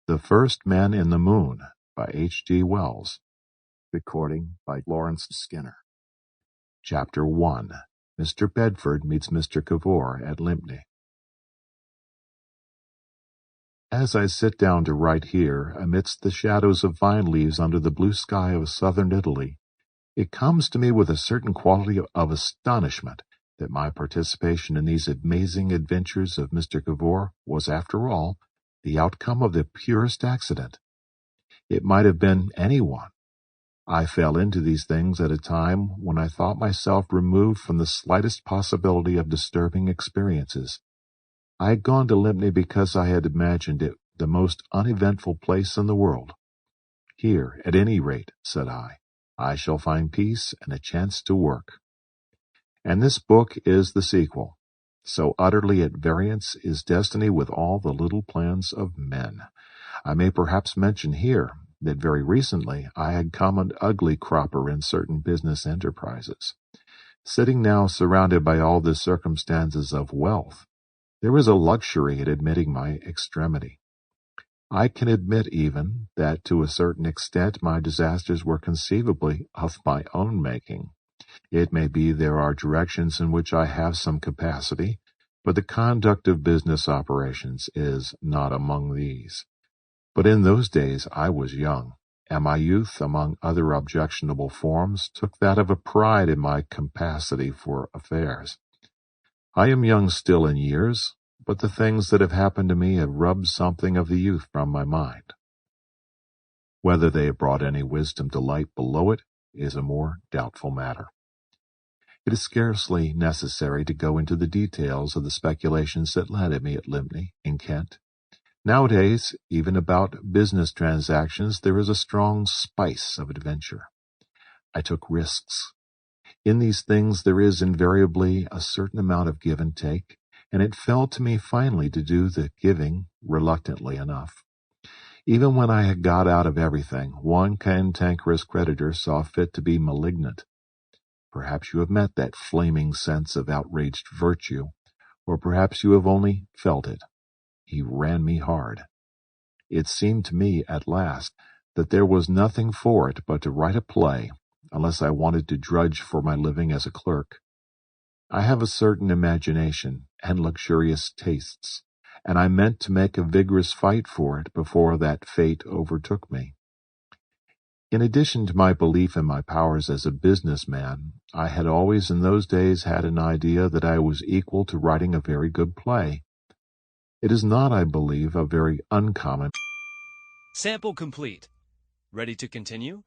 The First Man in the Moon by H.G. Wells. Recording by Lawrence Skinner. Chapter 1. Mr. Bedford meets Mr. Cavor at Lympne. As I sit down to write here, amidst the shadows of vine leaves under the blue sky of southern Italy, it comes to me with a certain quality of astonishment that my participation in these amazing adventures of Mr. Cavor was, after all, the outcome of the purest accident. It might have been anyone. I fell into these things at a time when I thought myself removed from the slightest possibility of disturbing experiences. I had gone to Lympne because I had imagined it the most uneventful place in the world. Here, at any rate, said I shall find peace and a chance to work. And this book is the sequel. So utterly at variance is destiny with all the little plans of men. I may perhaps mention here that very recently I had come an ugly cropper in certain business enterprises. Sitting now surrounded by all the circumstances of wealth, there is a luxury in admitting my extremity. I can admit even that to a certain extent my disasters were conceivably of my own making. It may be there are directions in which I have some capacity, but the conduct of business operations is not among these. But in those days I was young, and my youth, among other objectionable forms, took that of a pride in my capacity for affairs. I am young still in years, but the things that have happened to me have rubbed something of the youth from my mind. Whether they have brought any wisdom to light below it is a more doubtful matter. It is scarcely necessary to go into the details of the speculations that landed me at Lympne, in Kent. Nowadays, even about business transactions, there is a strong spice of adventure. I took risks. In these things there is invariably a certain amount of give and take, and it fell to me finally to do the giving reluctantly enough. Even when I had got out of everything, one cantankerous creditor saw fit to be malignant. Perhaps you have met that flaming sense of outraged virtue, or perhaps you have only felt it. He ran me hard. It seemed to me at last that there was nothing for it but to write a play, unless I wanted to drudge for my living as a clerk. I have a certain imagination and luxurious tastes, and I meant to make a vigorous fight for it before that fate overtook me. In addition to my belief in my powers as a businessman, I had always in those days had an idea that I was equal to writing a very good play. It is not, I believe, a very uncommon. Sample complete. Ready to continue?